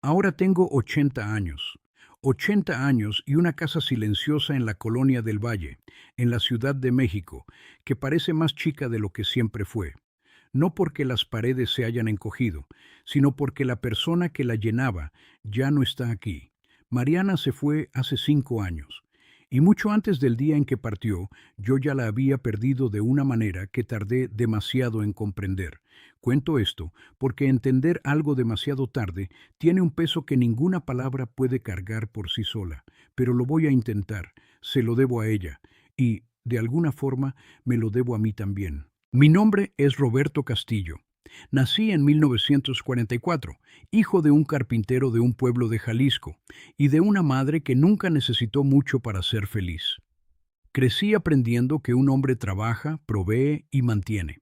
Ahora tengo 80 años. 80 años y una casa silenciosa en la colonia del Valle, en la Ciudad de México, que parece más chica de lo que siempre fue. No porque las paredes se hayan encogido, sino porque la persona que la llenaba ya no está aquí. Mariana se fue hace 5 años, y mucho antes del día en que partió, yo ya la había perdido de una manera que tardé demasiado en comprender. Cuento esto porque entender algo demasiado tarde tiene un peso que ninguna palabra puede cargar por sí sola, pero lo voy a intentar, se lo debo a ella, y, de alguna forma, me lo debo a mí también. Mi nombre es Roberto Castillo. Nací en 1944, hijo de un carpintero de un pueblo de Jalisco y de una madre que nunca necesitó mucho para ser feliz. Crecí aprendiendo que un hombre trabaja, provee y mantiene,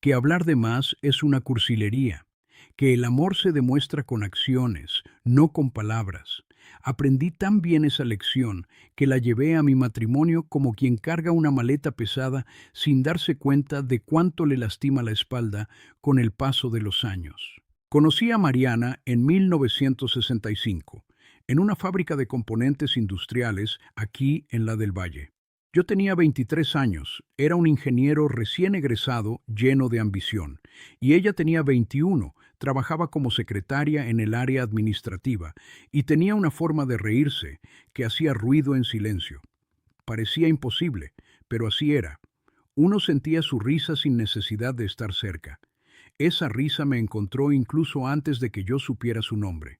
que hablar de más es una cursilería, que el amor se demuestra con acciones, no con palabras. Aprendí tan bien esa lección que la llevé a mi matrimonio como quien carga una maleta pesada sin darse cuenta de cuánto le lastima la espalda con el paso de los años. Conocí a Mariana en 1965, en una fábrica de componentes industriales aquí en la del Valle. Yo tenía 23 años, era un ingeniero recién egresado, lleno de ambición, y ella tenía 21, trabajaba como secretaria en el área administrativa, y tenía una forma de reírse que hacía ruido en silencio. Parecía imposible, pero así era. Uno sentía su risa sin necesidad de estar cerca. Esa risa me encontró incluso antes de que yo supiera su nombre.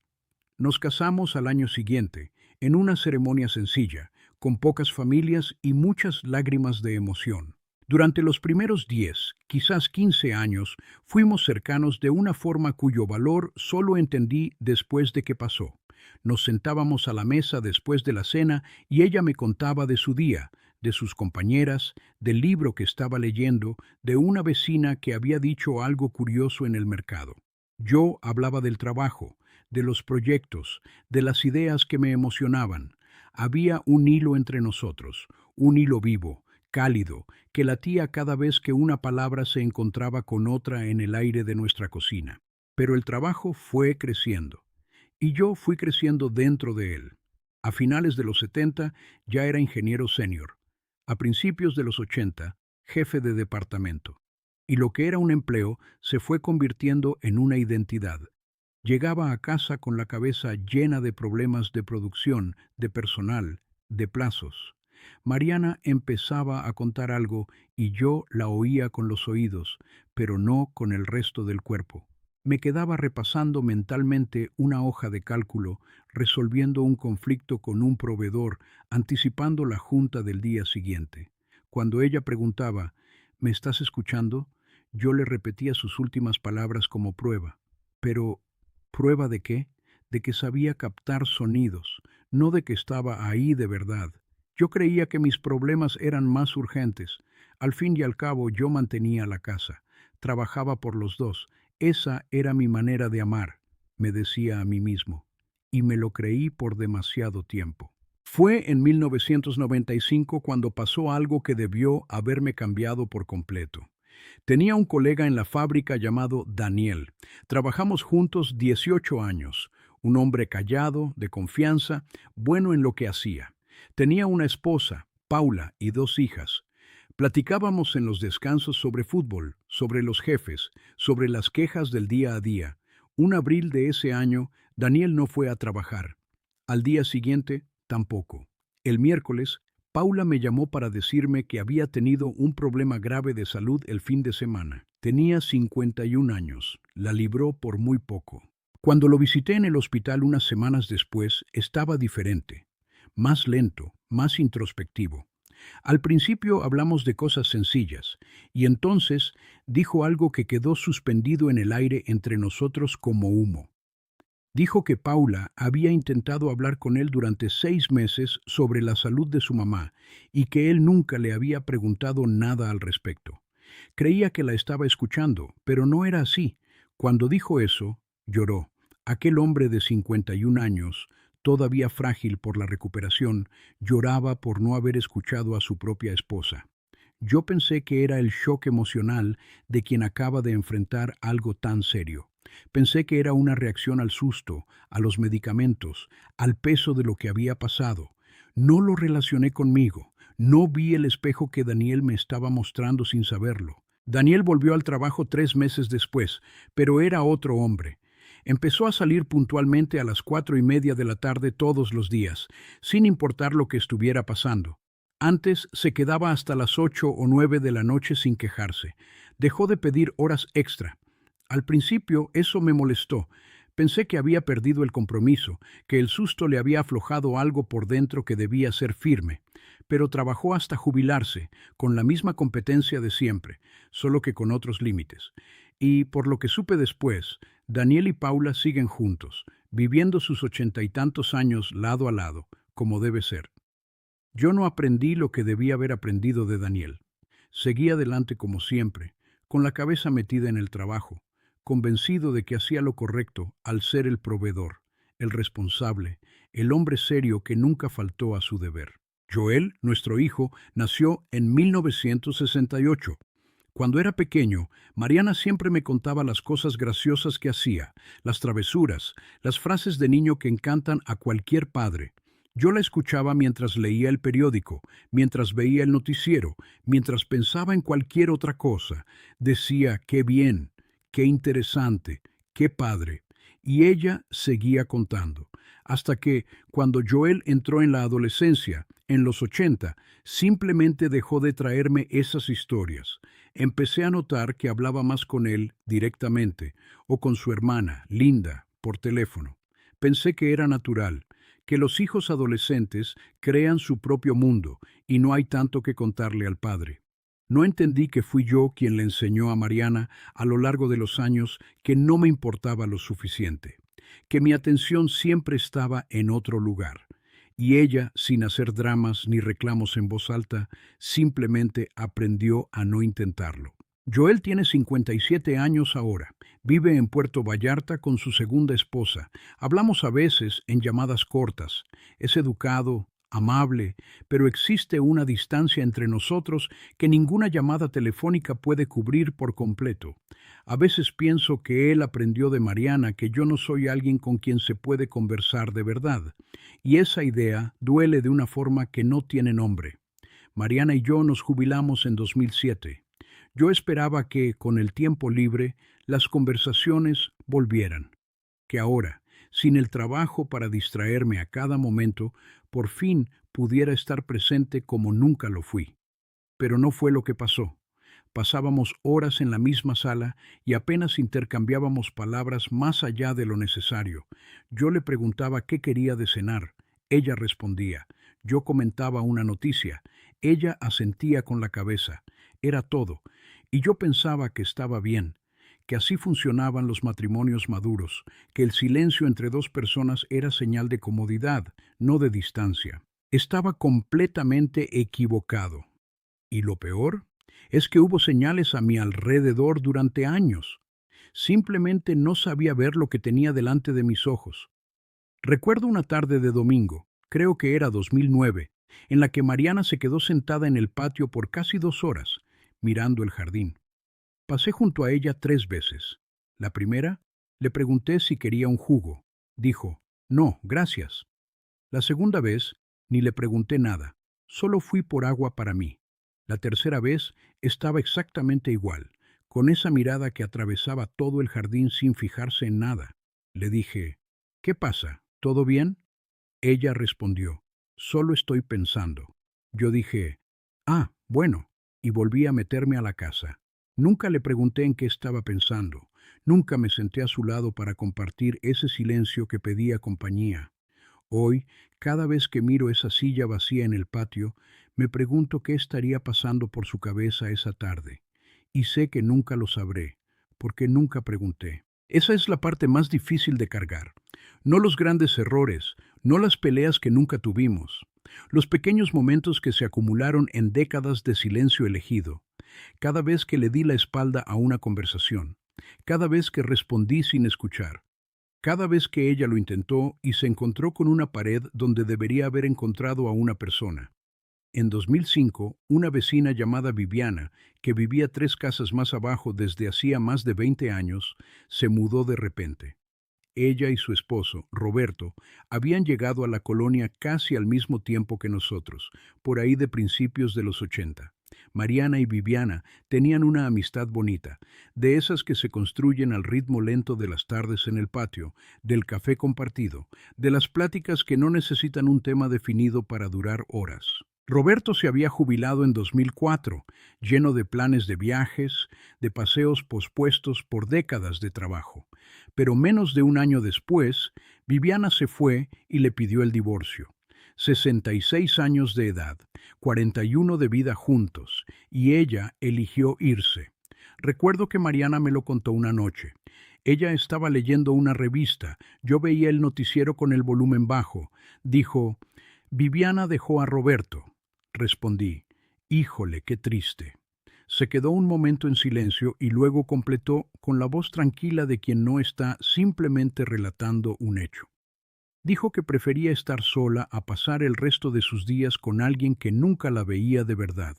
Nos casamos al año siguiente, en una ceremonia sencilla, con pocas familias y muchas lágrimas de emoción. Durante los primeros 10, quizás 15 años, fuimos cercanos de una forma cuyo valor solo entendí después de que pasó. Nos sentábamos a la mesa después de la cena y ella me contaba de su día, de sus compañeras, del libro que estaba leyendo, de una vecina que había dicho algo curioso en el mercado. Yo hablaba del trabajo, de los proyectos, de las ideas que me emocionaban. Había un hilo entre nosotros, un hilo vivo, cálido, que latía cada vez que una palabra se encontraba con otra en el aire de nuestra cocina. Pero el trabajo fue creciendo, y yo fui creciendo dentro de él. A finales de los 70 ya era ingeniero senior. A principios de los 80, jefe de departamento. Y lo que era un empleo se fue convirtiendo en una identidad. Llegaba a casa con la cabeza llena de problemas de producción, de personal, de plazos. Mariana empezaba a contar algo y yo la oía con los oídos, pero no con el resto del cuerpo. Me quedaba repasando mentalmente una hoja de cálculo, resolviendo un conflicto con un proveedor, anticipando la junta del día siguiente. Cuando ella preguntaba, ¿me estás escuchando?, yo le repetía sus últimas palabras como prueba. Pero, ¿prueba de qué? De que sabía captar sonidos, no de que estaba ahí de verdad. Yo creía que mis problemas eran más urgentes. Al fin y al cabo yo mantenía la casa, trabajaba por los dos. Esa era mi manera de amar, me decía a mí mismo, y me lo creí por demasiado tiempo. Fue en 1995 cuando pasó algo que debió haberme cambiado por completo. Tenía un colega en la fábrica llamado Daniel. Trabajamos juntos 18 años. Un hombre callado, de confianza, bueno en lo que hacía. Tenía una esposa, Paula, y 2 hijas. Platicábamos en los descansos sobre fútbol, sobre los jefes, sobre las quejas del día a día. Un abril de ese año, Daniel no fue a trabajar. Al día siguiente, tampoco. El miércoles, Paula me llamó para decirme que había tenido un problema grave de salud el fin de semana. Tenía 51 años. La libró por muy poco. Cuando lo visité en el hospital unas semanas después, estaba diferente. Más lento, más introspectivo. Al principio hablamos de cosas sencillas, y entonces dijo algo que quedó suspendido en el aire entre nosotros como humo. Dijo que Paula había intentado hablar con él durante 6 meses sobre la salud de su mamá y que él nunca le había preguntado nada al respecto. Creía que la estaba escuchando, pero no era así. Cuando dijo eso, lloró. Aquel hombre de 51 años, todavía frágil por la recuperación, lloraba por no haber escuchado a su propia esposa. Yo pensé que era el shock emocional de quien acaba de enfrentar algo tan serio. Pensé que era una reacción al susto, a los medicamentos, al peso de lo que había pasado. No lo relacioné conmigo. No vi el espejo que Daniel me estaba mostrando sin saberlo. Daniel volvió al trabajo 3 meses después, pero era otro hombre. Empezó a salir puntualmente a las 4:30 de la tarde todos los días, sin importar lo que estuviera pasando. Antes se quedaba hasta las 8 o 9 de la noche sin quejarse. Dejó de pedir horas extra. Al principio eso me molestó. Pensé que había perdido el compromiso, que el susto le había aflojado algo por dentro que debía ser firme. Pero trabajó hasta jubilarse, con la misma competencia de siempre, solo que con otros límites. Y por lo que supe después, Daniel y Paula siguen juntos, viviendo sus 80 y tantos años lado a lado, como debe ser. Yo no aprendí lo que debía haber aprendido de Daniel. Seguí adelante como siempre, con la cabeza metida en el trabajo, convencido de que hacía lo correcto al ser el proveedor, el responsable, el hombre serio que nunca faltó a su deber. Joel, nuestro hijo, nació en 1968. Cuando era pequeño, Mariana siempre me contaba las cosas graciosas que hacía, las travesuras, las frases de niño que encantan a cualquier padre. Yo la escuchaba mientras leía el periódico, mientras veía el noticiero, mientras pensaba en cualquier otra cosa. Decía, qué bien, qué interesante, qué padre. Y ella seguía contando, hasta que, cuando Joel entró en la adolescencia, en los 80, simplemente dejó de traerme esas historias. Empecé a notar que hablaba más con él directamente, o con su hermana, Linda, por teléfono. Pensé que era natural, que los hijos adolescentes crean su propio mundo y no hay tanto que contarle al padre. No entendí que fui yo quien le enseñó a Mariana a lo largo de los años que no me importaba lo suficiente, que mi atención siempre estaba en otro lugar. Y ella, sin hacer dramas ni reclamos en voz alta, simplemente aprendió a no intentarlo. Joel tiene 57 años ahora. Vive en Puerto Vallarta con su segunda esposa. Hablamos a veces en llamadas cortas. Es educado, amable, pero existe una distancia entre nosotros que ninguna llamada telefónica puede cubrir por completo. A veces pienso que él aprendió de Mariana que yo no soy alguien con quien se puede conversar de verdad. Y esa idea duele de una forma que no tiene nombre. Mariana y yo nos jubilamos en 2007. Yo esperaba que, con el tiempo libre, las conversaciones volvieran. Que ahora, sin el trabajo para distraerme a cada momento, por fin pudiera estar presente como nunca lo fui. Pero no fue lo que pasó. Pasábamos horas en la misma sala y apenas intercambiábamos palabras más allá de lo necesario. Yo le preguntaba qué quería de cenar. Ella respondía. Yo comentaba una noticia. Ella asentía con la cabeza. Era todo. Y yo pensaba que estaba bien, que así funcionaban los matrimonios maduros, que el silencio entre dos personas era señal de comodidad, no de distancia. Estaba completamente equivocado. Y lo peor es que hubo señales a mi alrededor durante años. Simplemente no sabía ver lo que tenía delante de mis ojos. Recuerdo una tarde de domingo, creo que era 2009, en la que Mariana se quedó sentada en el patio por casi 2 horas, mirando el jardín. Pasé junto a ella 3 veces. La primera, le pregunté si quería un jugo. Dijo, no, gracias. La segunda vez, ni le pregunté nada. Solo fui por agua para mí. La tercera vez estaba exactamente igual, con esa mirada que atravesaba todo el jardín sin fijarse en nada. Le dije, ¿qué pasa? ¿Todo bien? Ella respondió, solo estoy pensando. Yo dije, bueno, y volví a meterme a la casa. Nunca le pregunté en qué estaba pensando. Nunca me senté a su lado para compartir ese silencio que pedía compañía. Hoy, cada vez que miro esa silla vacía en el patio, me pregunto qué estaría pasando por su cabeza esa tarde. Y sé que nunca lo sabré, porque nunca pregunté. Esa es la parte más difícil de cargar. No los grandes errores, no las peleas que nunca tuvimos. Los pequeños momentos que se acumularon en décadas de silencio elegido. Cada vez que le di la espalda a una conversación. Cada vez que respondí sin escuchar. Cada vez que ella lo intentó y se encontró con una pared donde debería haber encontrado a una persona. En 2005, una vecina llamada Viviana, que vivía 3 casas más abajo desde hacía más de 20 años, se mudó de repente. Ella y su esposo, Roberto, habían llegado a la colonia casi al mismo tiempo que nosotros, por ahí de principios de los 80. Mariana y Viviana tenían una amistad bonita, de esas que se construyen al ritmo lento de las tardes en el patio, del café compartido, de las pláticas que no necesitan un tema definido para durar horas. Roberto se había jubilado en 2004, lleno de planes de viajes, de paseos pospuestos por décadas de trabajo. Pero menos de un año después, Viviana se fue y le pidió el divorcio. 66 años de edad, 41 de vida juntos, y ella eligió irse. Recuerdo que Mariana me lo contó una noche. Ella estaba leyendo una revista, yo veía el noticiero con el volumen bajo. Dijo, Viviana dejó a Roberto. Respondí, híjole, qué triste. Se quedó un momento en silencio y luego completó con la voz tranquila de quien no está simplemente relatando un hecho. Dijo que prefería estar sola a pasar el resto de sus días con alguien que nunca la veía de verdad.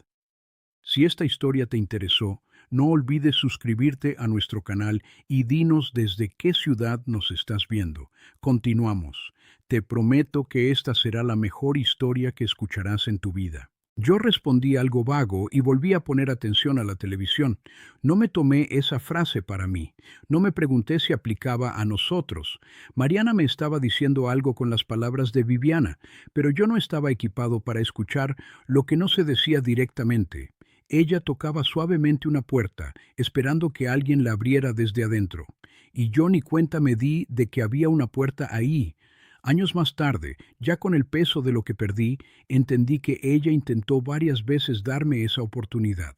Si esta historia te interesó, no olvides suscribirte a nuestro canal y dinos desde qué ciudad nos estás viendo. Continuamos. Te prometo que esta será la mejor historia que escucharás en tu vida. Yo respondí algo vago y volví a poner atención a la televisión. No me tomé esa frase para mí. No me pregunté si aplicaba a nosotros. Mariana me estaba diciendo algo con las palabras de Viviana, pero yo no estaba equipado para escuchar lo que no se decía directamente. Ella tocaba suavemente una puerta, esperando que alguien la abriera desde adentro. Y yo ni cuenta me di de que había una puerta ahí. Años más tarde, ya con el peso de lo que perdí, entendí que ella intentó varias veces darme esa oportunidad.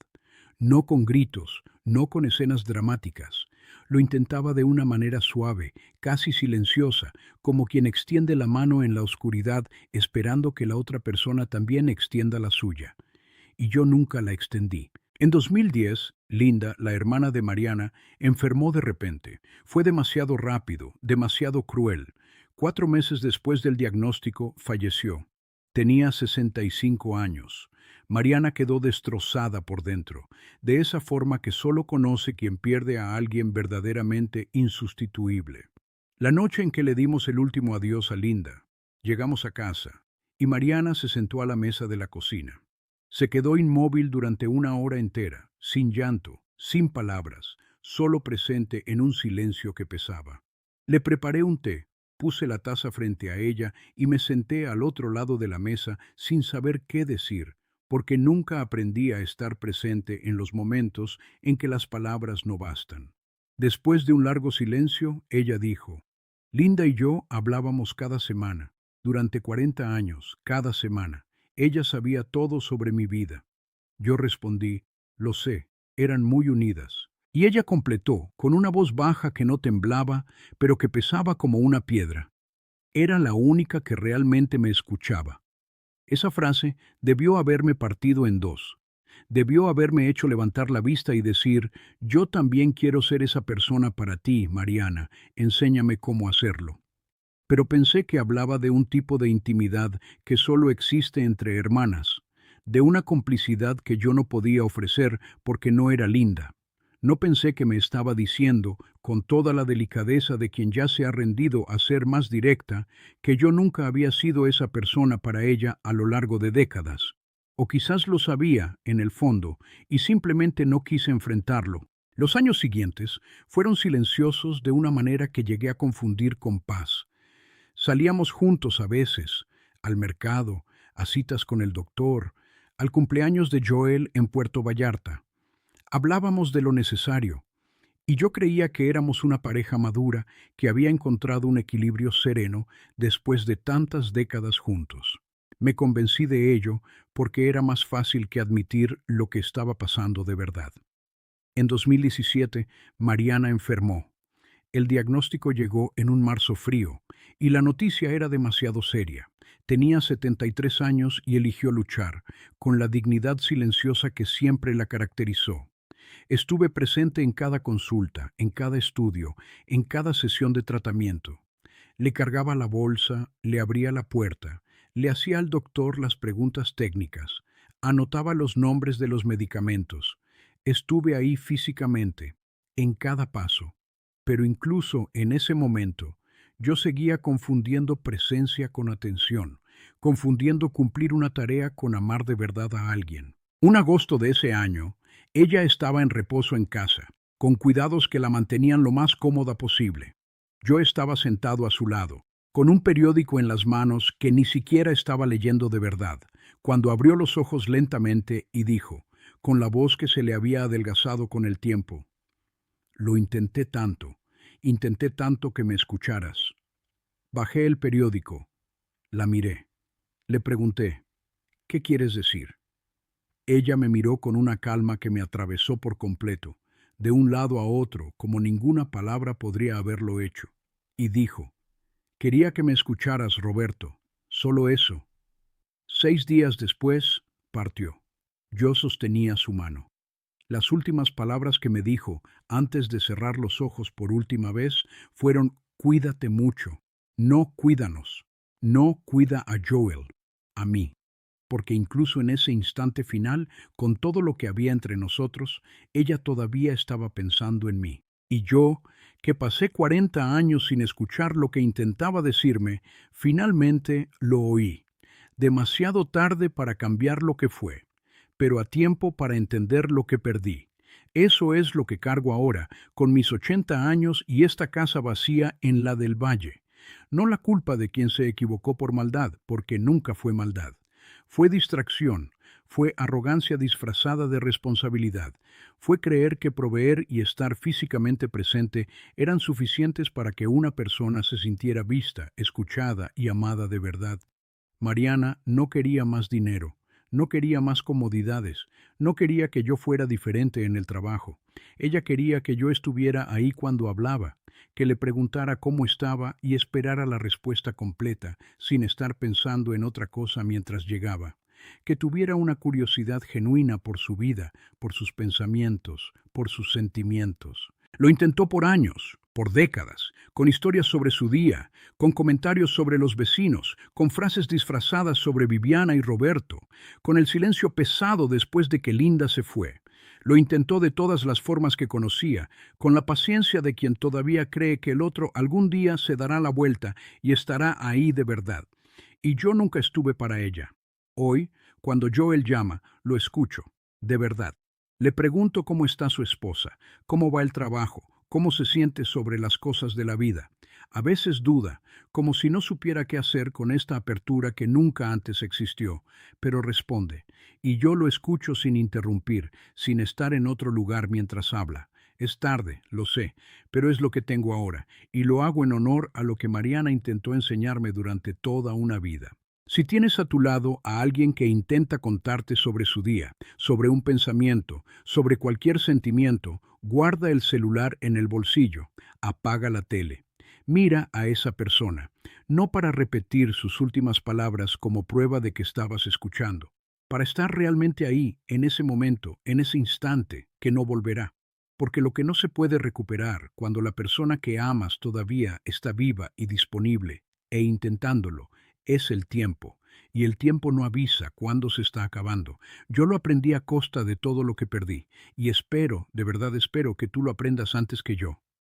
No con gritos, no con escenas dramáticas. Lo intentaba de una manera suave, casi silenciosa, como quien extiende la mano en la oscuridad esperando que la otra persona también extienda la suya. Y yo nunca la extendí. En 2010, Linda, la hermana de Mariana, enfermó de repente. Fue demasiado rápido, demasiado cruel. 4 meses después del diagnóstico, falleció. Tenía 65 años. Mariana quedó destrozada por dentro, de esa forma que solo conoce quien pierde a alguien verdaderamente insustituible. La noche en que le dimos el último adiós a Linda, llegamos a casa, y Mariana se sentó a la mesa de la cocina. Se quedó inmóvil durante una hora entera, sin llanto, sin palabras, solo presente en un silencio que pesaba. Le preparé un té, puse la taza frente a ella y me senté al otro lado de la mesa sin saber qué decir, porque nunca aprendí a estar presente en los momentos en que las palabras no bastan. Después de un largo silencio, ella dijo, Linda y yo hablábamos cada semana, durante 40 años, cada semana. Ella sabía todo sobre mi vida. Yo respondí, lo sé, eran muy unidas. Y ella completó, con una voz baja que no temblaba, pero que pesaba como una piedra. Era la única que realmente me escuchaba. Esa frase debió haberme partido en dos. Debió haberme hecho levantar la vista y decir, yo también quiero ser esa persona para ti, Mariana, enséñame cómo hacerlo. Pero pensé que hablaba de un tipo de intimidad que solo existe entre hermanas, de una complicidad que yo no podía ofrecer porque no era Linda. No pensé que me estaba diciendo, con toda la delicadeza de quien ya se ha rendido a ser más directa, que yo nunca había sido esa persona para ella a lo largo de décadas. O quizás lo sabía, en el fondo, y simplemente no quise enfrentarlo. Los años siguientes fueron silenciosos de una manera que llegué a confundir con paz. Salíamos juntos a veces, al mercado, a citas con el doctor, al cumpleaños de Joel en Puerto Vallarta. Hablábamos de lo necesario, y yo creía que éramos una pareja madura que había encontrado un equilibrio sereno después de tantas décadas juntos. Me convencí de ello porque era más fácil que admitir lo que estaba pasando de verdad. En 2017, Mariana enfermó. El diagnóstico llegó en un marzo frío, y la noticia era demasiado seria. Tenía 73 años y eligió luchar, con la dignidad silenciosa que siempre la caracterizó. Estuve presente en cada consulta, en cada estudio, en cada sesión de tratamiento. Le cargaba la bolsa, le abría la puerta, Le hacía al doctor las preguntas técnicas, anotaba los nombres de los medicamentos. Estuve ahí físicamente, en cada paso. Pero incluso en ese momento, yo seguía confundiendo presencia con atención, confundiendo cumplir una tarea con amar de verdad a alguien. Un agosto de ese año, ella estaba en reposo en casa, con cuidados que la mantenían lo más cómoda posible. Yo estaba sentado a su lado, con un periódico en las manos que ni siquiera estaba leyendo de verdad, cuando abrió los ojos lentamente y dijo, con la voz que se le había adelgazado con el tiempo: lo intenté tanto que me escucharas. Bajé el periódico, la miré, le pregunté, ¿qué quieres decir? Ella me miró con una calma que me atravesó por completo, de un lado a otro, como ninguna palabra podría haberlo hecho, y dijo, quería que me escucharas, Roberto, solo eso. 6 días después, partió. Yo sostenía su mano. Las últimas palabras que me dijo, antes de cerrar los ojos por última vez, fueron: cuídate mucho, no cuídanos, no cuida a Joel, a mí. Porque incluso en ese instante final, con todo lo que había entre nosotros, ella todavía estaba pensando en mí. Y yo, que pasé 40 años sin escuchar lo que intentaba decirme, finalmente lo oí. Demasiado tarde para cambiar lo que fue, pero a tiempo para entender lo que perdí. Eso es lo que cargo ahora, con mis 80 años y esta casa vacía en la del Valle. No la culpa de quien se equivocó por maldad, porque nunca fue maldad. Fue distracción, fue arrogancia disfrazada de responsabilidad, fue creer que proveer y estar físicamente presente eran suficientes para que una persona se sintiera vista, escuchada y amada de verdad. Mariana no quería más dinero, no quería más comodidades, no quería que yo fuera diferente en el trabajo. Ella quería que yo estuviera ahí cuando hablaba, que le preguntara cómo estaba y esperara la respuesta completa, sin estar pensando en otra cosa mientras llegaba. Que tuviera una curiosidad genuina por su vida, por sus pensamientos, por sus sentimientos. Lo intentó por años, por décadas, con historias sobre su día, con comentarios sobre los vecinos, con frases disfrazadas sobre Viviana y Roberto, con el silencio pesado después de que Linda se fue. Lo intentó de todas las formas que conocía, con la paciencia de quien todavía cree que el otro algún día se dará la vuelta y estará ahí de verdad. Y yo nunca estuve para ella. Hoy, cuando Joel llama, lo escucho, de verdad. Le pregunto cómo está su esposa, cómo va el trabajo, cómo se siente sobre las cosas de la vida. A veces duda, como si no supiera qué hacer con esta apertura que nunca antes existió, pero responde, y yo lo escucho sin interrumpir, sin estar en otro lugar mientras habla. Es tarde, lo sé, pero es lo que tengo ahora, y lo hago en honor a lo que Mariana intentó enseñarme durante toda una vida. Si tienes a tu lado a alguien que intenta contarte sobre su día, sobre un pensamiento, sobre cualquier sentimiento, guarda el celular en el bolsillo, apaga la tele. Mira a esa persona, no para repetir sus últimas palabras como prueba de que estabas escuchando, para estar realmente ahí, en ese momento, en ese instante, que no volverá. Porque lo que no se puede recuperar cuando la persona que amas todavía está viva y disponible, e intentándolo, es el tiempo, y el tiempo no avisa cuándo se está acabando. Yo lo aprendí a costa de todo lo que perdí, y espero, de verdad espero, que tú lo aprendas antes que yo.